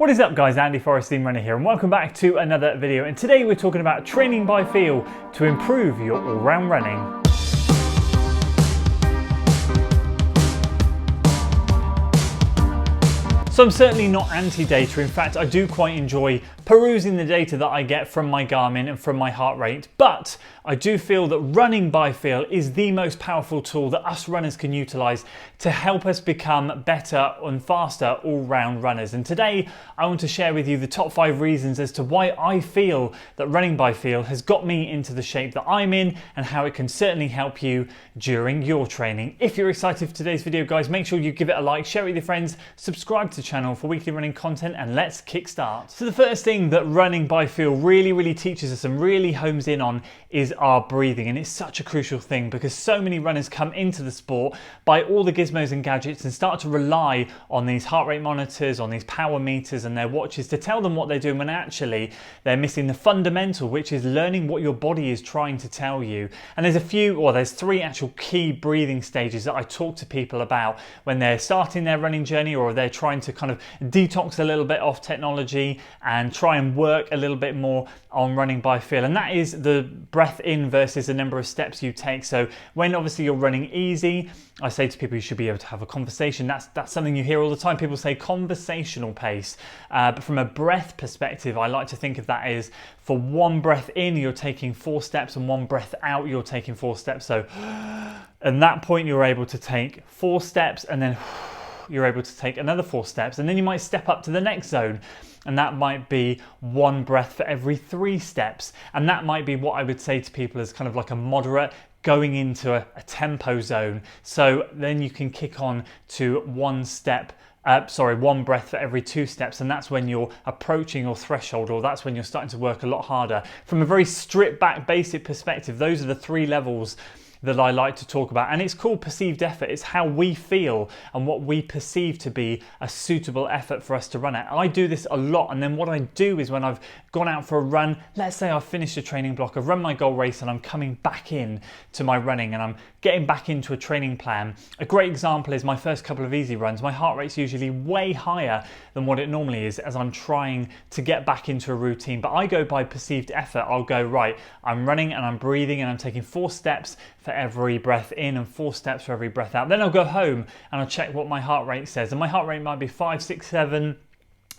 What is up guys, Andy Forrestine Runner here and welcome back to another video, and today we're talking about training by feel to improve your all-round running. So I'm certainly not anti-data. In fact, I do quite enjoy perusing the data that I get from my Garmin and from my heart rate, but I do feel that running by feel is the most powerful tool that us runners can utilize to help us become better and faster all-round runners. And today I want to share with you the top 5 reasons as to why I feel that running by feel has got me into the shape that I'm in and how it can certainly help you during your training. If you're excited for today's video guys, make sure you give it a like, share it with your friends, subscribe to the channel for weekly running content, and let's kickstart. So the first thing that running by feel really teaches us and really homes in on is our breathing, and it's such a crucial thing because so many runners come into the sport, buy all the gizmos and gadgets and start to rely on these heart rate monitors, on these power meters and their watches to tell them what they're doing, when actually they're missing the fundamental, which is learning what your body is trying to tell you. And there's 3 actual key breathing stages that I talk to people about when they're starting their running journey, or they're trying to kind of detox a little bit off technology and try and work a little bit more on running by feel. And that is the breath in versus the number of steps you take. So when obviously you're running easy, I say to people you should be able to have a conversation. That's something you hear all the time. People say conversational pace, but from a breath perspective, I like to think of that as for 1 breath in you're taking 4 steps, and 1 breath out you're taking 4 steps. So at that point you're able to take 4 steps, and then you're able to take another 4 steps, and then you might step up to the next zone, and that might be 1 breath for every 3 steps. And that might be what I would say to people as kind of like a moderate going into a tempo zone. So then you can kick on to 1 breath for every 2 steps, and that's when you're approaching your threshold, or that's when you're starting to work a lot harder. From a very stripped back basic perspective, those are the 3 levels that I like to talk about, and it's called perceived effort. It's how we feel and what we perceive to be a suitable effort for us to run at. I do this a lot, and then what I do is when I've gone out for a run, let's say I've finished a training block, I've run my goal race and I'm coming back in to my running and I'm getting back into a training plan. A great example is my first couple of easy runs. My heart rate's usually way higher than what it normally is as I'm trying to get back into a routine, but I go by perceived effort. I'll go, right, I'm running and I'm breathing and I'm taking 4 steps for every breath in and 4 steps for every breath out. Then I'll go home and I'll check what my heart rate says, and my heart rate might be 5, 6, 7,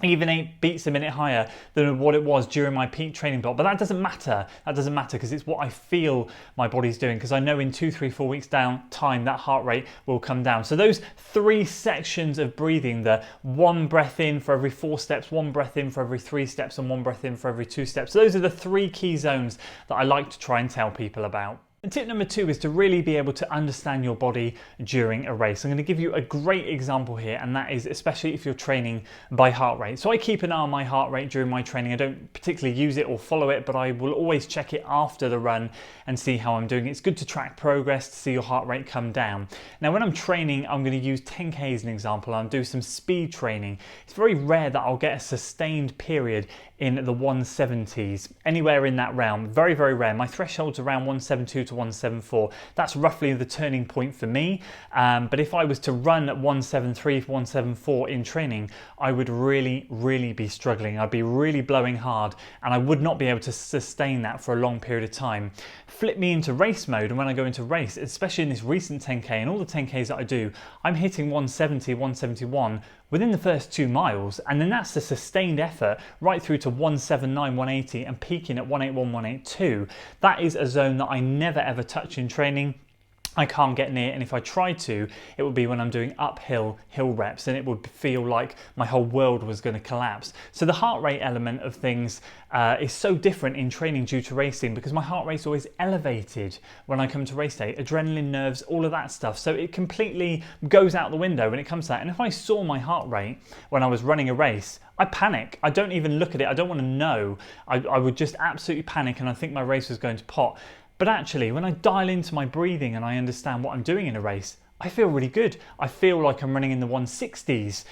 even 8 beats a minute higher than what it was during my peak training block. But that doesn't matter. That doesn't matter because it's what I feel my body's doing, because I know in 2, 3, 4 weeks down time that heart rate will come down. So those 3 sections of breathing, the 1 breath in for every 4 steps, 1 breath in for every 3 steps, and 1 breath in for every 2 steps. So those are the 3 key zones that I like to try and tell people about. And tip number 2 is to really be able to understand your body during a race. I'm going to give you a great example here, and that is especially if you're training by heart rate. So I keep an eye on my heart rate during my training. I don't particularly use it or follow it, but I will always check it after the run and see how I'm doing. It's good to track progress, to see your heart rate come down. Now when I'm training, I'm going to use 10K as an example. I'll do some speed training. It's very rare that I'll get a sustained period in the 170s, anywhere in that realm. Very rare. My threshold's around 172 to 174. That's roughly the turning point for me. But if I was to run at 173, 174 in training, I would really be struggling. I'd be really blowing hard, and I would not be able to sustain that for a long period of time. Flip me into race mode, and when I go into race, especially in this recent 10K and all the 10Ks that I do, I'm hitting 170, 171 within the first 2 miles, and then that's the sustained effort right through to 179, 180 and peaking at 181, 182. That is a zone that I never ever touch in training. I can't get near, and if I try to, it would be when I'm doing uphill hill reps, and it would feel like my whole world was going to collapse. So the heart rate element of things is so different in training due to racing, because my heart rate's always elevated when I come to race day, adrenaline, nerves, all of that stuff. So it completely goes out the window when it comes to that. And if I saw my heart rate when I was running a race, I panic. I don't even look at it. I don't want to know. I would just absolutely panic, and I think my race was going to pot. But actually, when I dial into my breathing and I understand what I'm doing in a race, I feel really good. I feel like I'm running in the 160s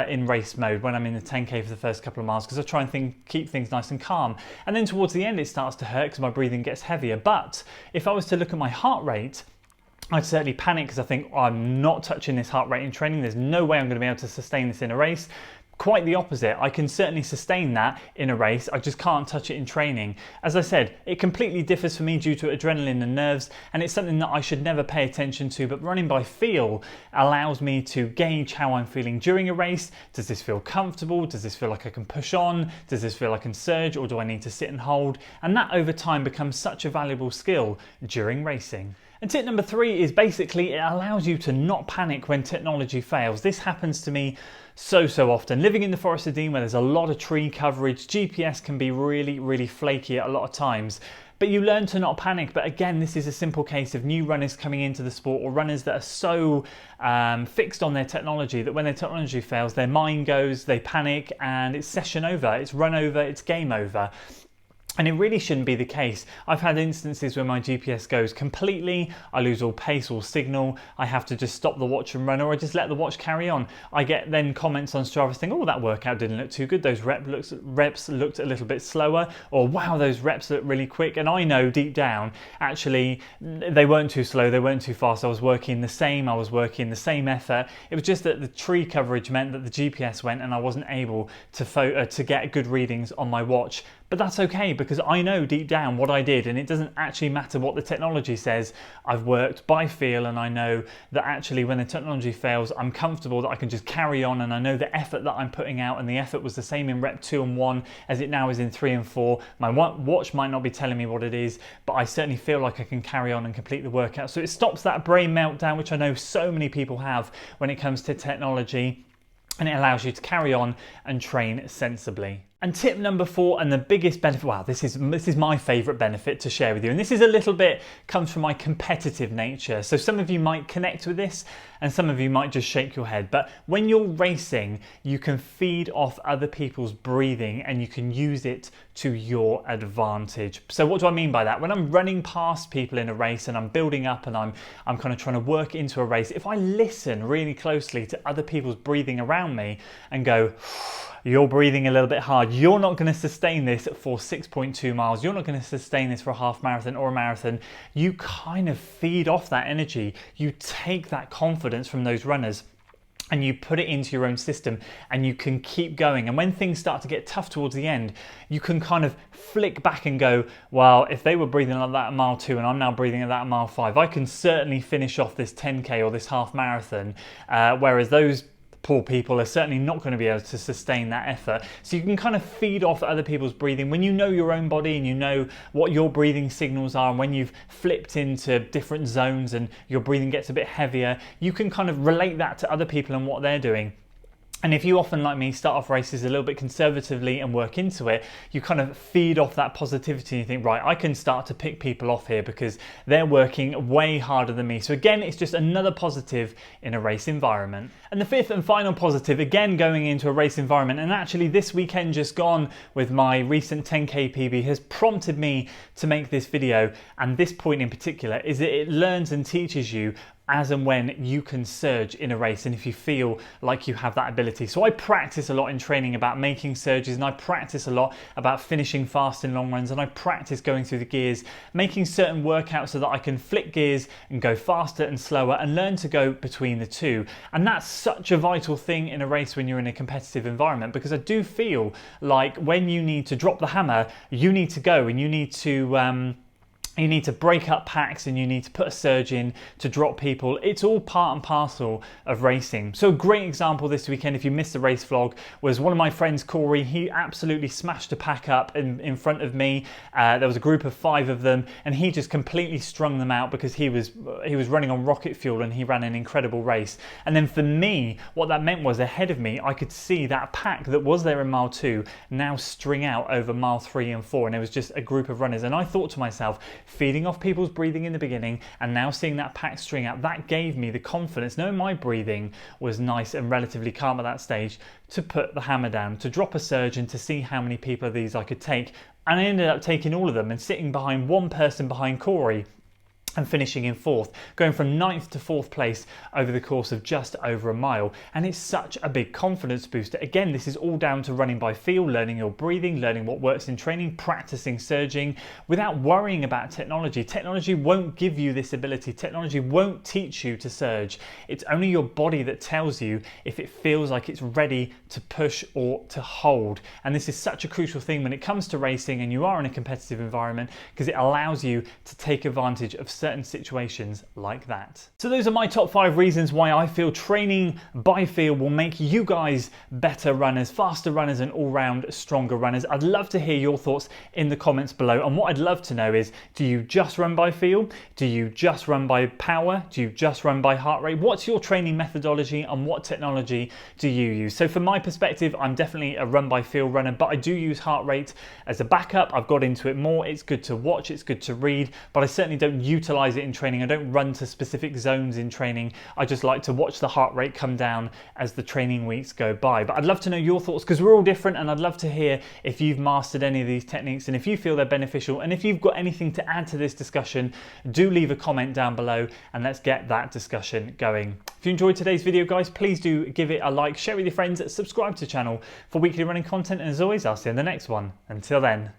in race mode when I'm in the 10K for the first couple of miles, because I try and keep things nice and calm. And then towards the end, it starts to hurt because my breathing gets heavier. But if I was to look at my heart rate, I'd certainly panic because I think, oh, I'm not touching this heart rate in training. There's no way I'm going to be able to sustain this in a race. Quite the opposite. I can certainly sustain that in a race, I just can't touch it in training. As I said, it completely differs for me due to adrenaline and nerves, and it's something that I should never pay attention to, but running by feel allows me to gauge how I'm feeling during a race. Does this feel comfortable? Does this feel like I can push on? Does this feel like I can surge, or do I need to sit and hold? And that over time becomes such a valuable skill during racing. And tip number 3 is basically it allows you to not panic when technology fails. This happens to me so often. Living in the Forest of Dean where there's a lot of tree coverage, GPS can be really flaky a lot of times. But you learn to not panic. But again, this is a simple case of new runners coming into the sport, or runners that are so fixed on their technology that when their technology fails, their mind goes, they panic, and it's session over, it's run over, it's game over. And it really shouldn't be the case. I've had instances where my GPS goes completely, I lose all pace or signal, I have to just stop the watch and run, or I just let the watch carry on. I get then comments on Strava saying, oh, that workout didn't look too good, those reps looked a little bit slower, or wow, those reps look really quick. And I know deep down, actually, they weren't too slow, they weren't too fast, I was working the same effort. It was just that the tree coverage meant that the GPS went and I wasn't able to get good readings on my watch. But that's okay, because I know deep down what I did, and it doesn't actually matter what the technology says. I've worked by feel, and I know that actually when the technology fails, I'm comfortable that I can just carry on, and I know the effort that I'm putting out, and the effort was the same in rep 2 and 1 as it now is in 3 and 4. My watch might not be telling me what it is, but I certainly feel like I can carry on and complete the workout. So it stops that brain meltdown, which I know so many people have when it comes to technology, and it allows you to carry on and train sensibly. And tip number 4, and the biggest benefit, wow, this is my favourite benefit to share with you, and this is a little bit comes from my competitive nature. So some of you might connect with this, and some of you might just shake your head. But when you're racing, you can feed off other people's breathing, and you can use it to your advantage. So what do I mean by that? When I'm running past people in a race and I'm building up and I'm kind of trying to work into a race, if I listen really closely to other people's breathing around me and go, you're breathing a little bit hard, you're not going to sustain this for 6.2 miles, you're not going to sustain this for a half marathon or a marathon, you kind of feed off that energy. You take that confidence from those runners and you put it into your own system, and you can keep going. And when things start to get tough towards the end, you can kind of flick back and go, well, if they were breathing like that at mile 2 and I'm now breathing at that at mile 5, I can certainly finish off this 10K or this half marathon, whereas those poor people are certainly not going to be able to sustain that effort. So you can kind of feed off other people's breathing. When you know your own body and you know what your breathing signals are, and when you've flipped into different zones and your breathing gets a bit heavier, you can kind of relate that to other people and what they're doing. And if you often, like me, start off races a little bit conservatively and work into it, you kind of feed off that positivity and you think, right, I can start to pick people off here because they're working way harder than me. So again, it's just another positive in a race environment. And the 5th and final positive, again, going into a race environment, and actually this weekend just gone with my recent 10K PB has prompted me to make this video. And this point in particular is that it learns and teaches you as and when you can surge in a race, and if you feel like you have that ability. So I practice a lot in training about making surges, and I practice a lot about finishing fast in long runs, and I practice going through the gears, making certain workouts so that I can flick gears and go faster and slower and learn to go between the two. And that's such a vital thing in a race when you're in a competitive environment, because I do feel like when you need to drop the hammer, you need to go and you need to break up packs and you need to put a surge in to drop people. It's all part and parcel of racing. So a great example this weekend, if you missed the race vlog, was one of my friends, Corey. He absolutely smashed a pack up in front of me. There was a group of 5 of them, and he just completely strung them out because he was running on rocket fuel and he ran an incredible race. And then for me, what that meant was ahead of me, I could see that pack that was there in mile 2 now string out over mile 3 and 4, and it was just a group of runners. And I thought to myself, feeding off people's breathing in the beginning and now seeing that pack string out, that gave me the confidence, knowing my breathing was nice and relatively calm at that stage, to put the hammer down, to drop a surge and to see how many people of these I could take. And I ended up taking all of them and sitting behind one person behind Corey. and finishing in 4th, going from 9th to 4th place over the course of just over a mile. And it's such a big confidence booster. Again, this is all down to running by feel, learning your breathing, learning what works in training, practicing surging without worrying about technology. Technology won't give you this ability. Technology won't teach you to surge. It's only your body that tells you if it feels like it's ready to push or to hold. And this is such a crucial thing when it comes to racing and you are in a competitive environment, because it allows you to take advantage of certain situations like that. So those are my top 5 reasons why I feel training by feel will make you guys better runners, faster runners, and all-round stronger runners. I'd love to hear your thoughts in the comments below. And what I'd love to know is, do you just run by feel? Do you just run by power? Do you just run by heart rate? What's your training methodology and what technology do you use? So from my perspective, I'm definitely a run by feel runner, but I do use heart rate as a backup. I've got into it more. It's good to watch, it's good to read, but I certainly don't utilize it in training. I don't run to specific zones in training. I just like to watch the heart rate come down as the training weeks go by. But I'd love to know your thoughts, because we're all different, and I'd love to hear if you've mastered any of these techniques and if you feel they're beneficial, and if you've got anything to add to this discussion, do leave a comment down below and let's get that discussion going. If you enjoyed today's video, guys, please do give it a like, share it with your friends, subscribe to the channel for weekly running content, and as always, I'll see you in the next one. Until then.